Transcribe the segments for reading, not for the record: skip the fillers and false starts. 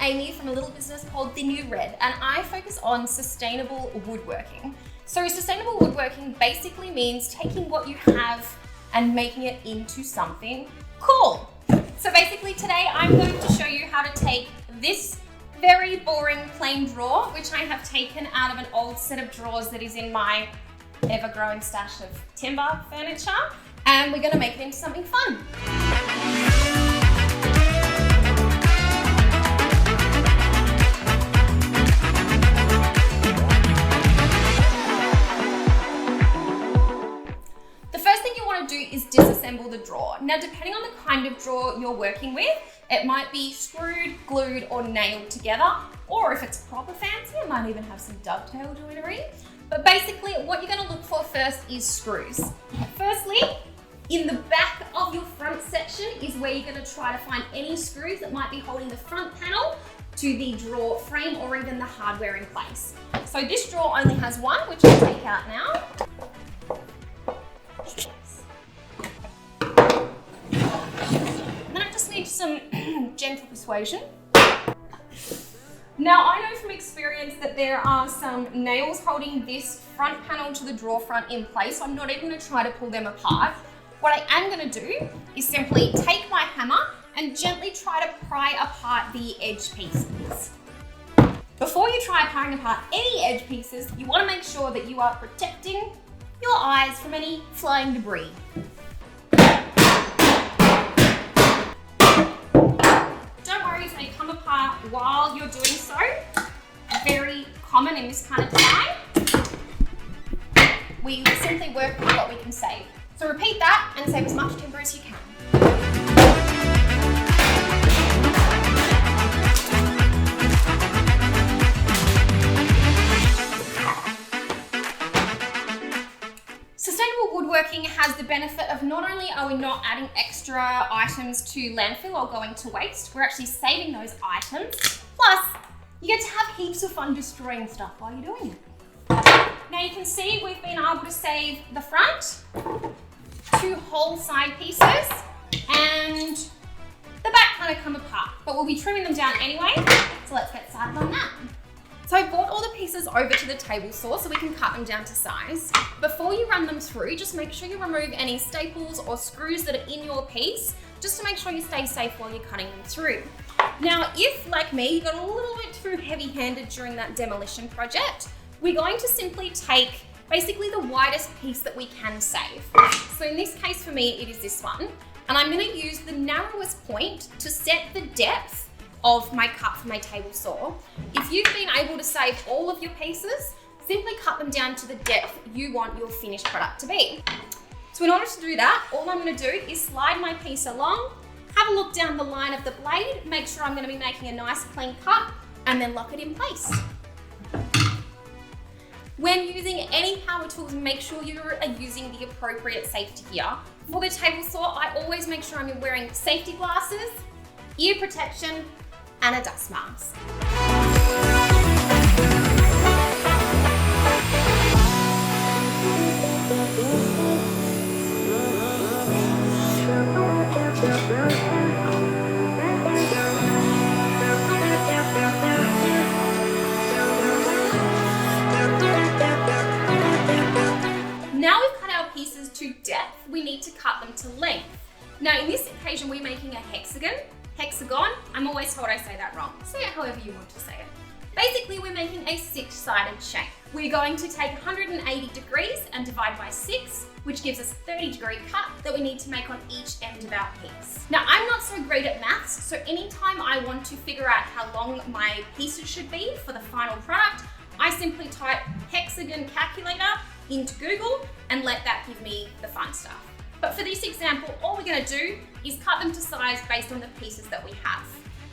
I'm Amy from a little business called The New Red, and I focus on sustainable woodworking. So sustainable woodworking basically means taking what you have and making it into something cool. So basically today I'm going to show you how to take this very boring plain drawer, which I have taken out of an old set of drawers that is in my ever-growing stash of timber furniture, and we're going to make it into something fun. Is disassemble the drawer. Now, depending on the kind of drawer you're working with, it might be screwed, glued, or nailed together, or if it's proper fancy, it might even have some dovetail joinery. But basically, what you're going to look for first is screws. Firstly, in the back of your front section is where you're going to try to find any screws that might be holding the front panel to the drawer frame or even the hardware in place. So this drawer only has one, which I'll take out now. Some gentle persuasion. Now, I know from experience that there are some nails holding this front panel to the drawer front in place, so I'm not even going to try to pull them apart. What I am going to do is simply take my hammer and gently try to pry apart the edge pieces. Before you try prying apart any edge pieces, you want to make sure that you are protecting your eyes from any flying debris. They come apart while you're doing so. Very common in this kind of time. We simply work with what we can save. So repeat that and save as much timber as you can. Sustainable woodworking has the benefit of not only are we not adding extra items to landfill or going to waste, we're actually saving those items. Plus, you get to have heaps of fun destroying stuff while you're doing it. Now you can see we've been able to save the front, 2 whole side pieces, and the back kind of come apart, but we'll be trimming them down anyway, so let's get started on that. So I brought all the pieces over to the table saw so we can cut them down to size. Before you run them through, just make sure you remove any staples or screws that are in your piece, just to make sure you stay safe while you're cutting them through. Now, if, like me, you got a little bit too heavy-handed during that demolition project, we're going to simply take basically the widest piece that we can save. So in this case for me, it is this one, and I'm going to use the narrowest point to set the depth of my cut for my table saw. If you've been able to save all of your pieces, simply cut them down to the depth you want your finished product to be. So in order to do that, all I'm going to do is slide my piece along, have a look down the line of the blade, make sure I'm going to be making a nice clean cut, and then lock it in place. When using any power tools, make sure you are using the appropriate safety gear. For the table saw, I always make sure I'm wearing safety glasses, ear protection, and a dust mask. Now we've cut our pieces to depth, we need to cut them to length. Now in this occasion, we're making a hexagon. Hexagon, I'm always told I say that wrong. Say it however you want to say it. Basically, we're making a 6-sided shape. We're going to take 180 degrees and divide by 6, which gives us a 30-degree cut that we need to make on each end of our piece. Now, I'm not so great at maths, so anytime I want to figure out how long my pieces should be for the final product, I simply type hexagon calculator into Google and let that give me the fun stuff. But for this example, all we're going to do is cut them to size based on the pieces that we have.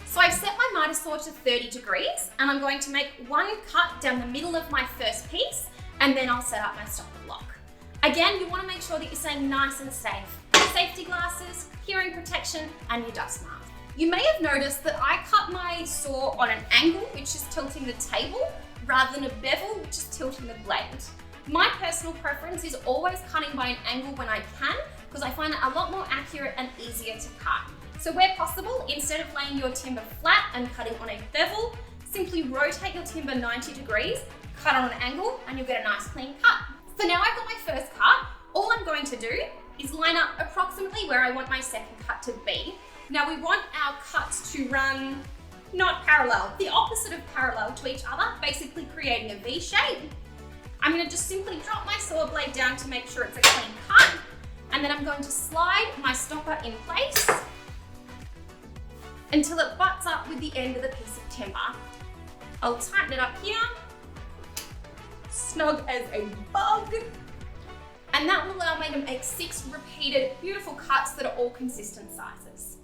So I've set my miter saw to 30 degrees and I'm going to make one cut down the middle of my first piece, and then I'll set up my stopper block. Again, you want to make sure that you're staying nice and safe. Safety glasses, hearing protection, and your dust mask. You may have noticed that I cut my saw on an angle, which is tilting the table, rather than a bevel, which is tilting the blade. My personal preference is always cutting by an angle when I can, because I find it a lot more accurate and easier to cut. So where possible, instead of laying your timber flat and cutting on a bevel, simply rotate your timber 90 degrees, cut on an angle, and you'll get a nice clean cut. So now I've got my first cut. All I'm going to do is line up approximately where I want my second cut to be. Now we want our cuts to run not parallel, the opposite of parallel to each other, basically creating a V shape. I'm going to just simply drop my saw blade down to make sure it's a clean cut, and then I'm going to slide my stopper in place until it butts up with the end of the piece of timber. I'll tighten it up here, snug as a bug, and that will allow me to make 6 repeated beautiful cuts that are all consistent sizes.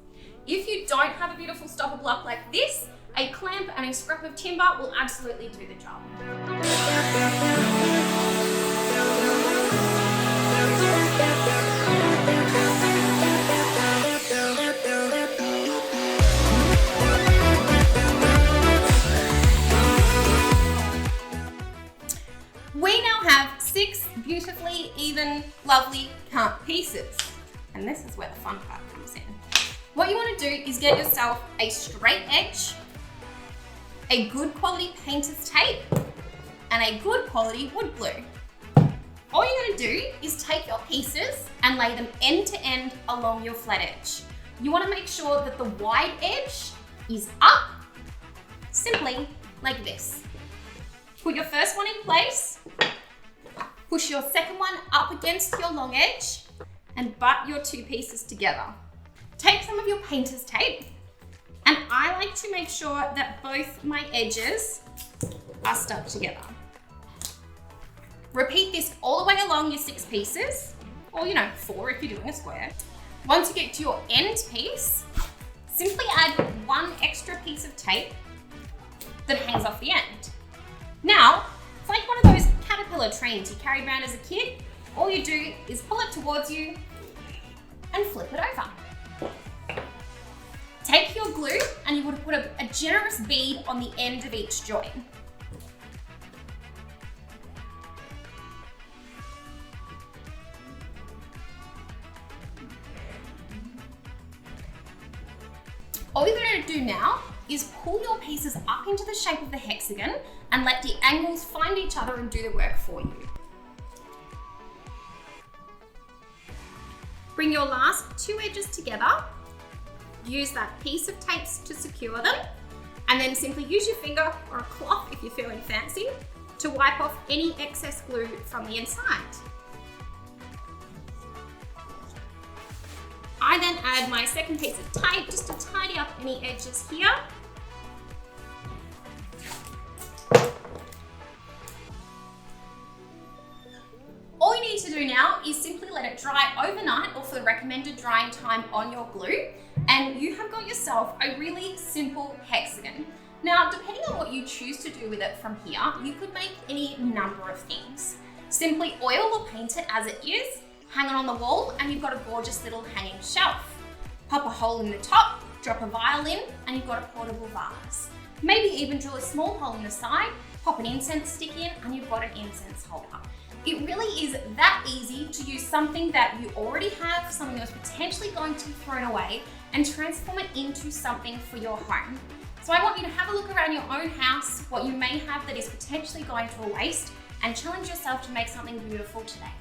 If you don't have a beautiful stopper block like this, a clamp and a scrap of timber will absolutely do the job. We now have 6 beautifully even, lovely cut pieces. And this is where the fun part comes in. What you want to do is get yourself a straight edge, a good quality painter's tape, and a good quality wood glue. All you're going to do is take your pieces and lay them end to end along your flat edge. You want to make sure that the wide edge is up, simply like this. Put your first one in place, push your second one up against your long edge, and butt your 2 pieces together. Take some of your painter's tape, and I like to make sure that both my edges are stuck together. Repeat this all the way along your 6 pieces, or 4 if you're doing a square. Once you get to your end piece, simply add 1 extra piece of tape that hangs off the end. Now, it's like one of those caterpillar trains you carried around as a kid. All you do is pull it towards you and flip it over. Take your glue and you want to put a generous bead on the end of each join. All you're going to do now is pull your pieces up into the shape of the hexagon and let the angles find each other and do the work for you. Bring your last 2 edges together, use that piece of tape to secure them, and then simply use your finger or a cloth if you're feeling fancy to wipe off any excess glue from the inside. I then add my second piece of tape just to tidy up any edges here. All you need to do now is simply let it dry overnight or for the recommended drying time on your glue, and you have got yourself a really simple hexagon. Now, depending on what you choose to do with it from here, you could make any number of things. Simply oil or paint it as it is, hang it on the wall, and you've got a gorgeous little hanging shelf. Pop a hole in the top, drop a vial in, and you've got a portable vase. Maybe even drill a small hole in the side, pop an incense stick in, and you've got an incense holder. It really is that easy to use something that you already have, something that's potentially going to be thrown away, and transform it into something for your home. So I want you to have a look around your own house, what you may have that is potentially going to a waste, and challenge yourself to make something beautiful today.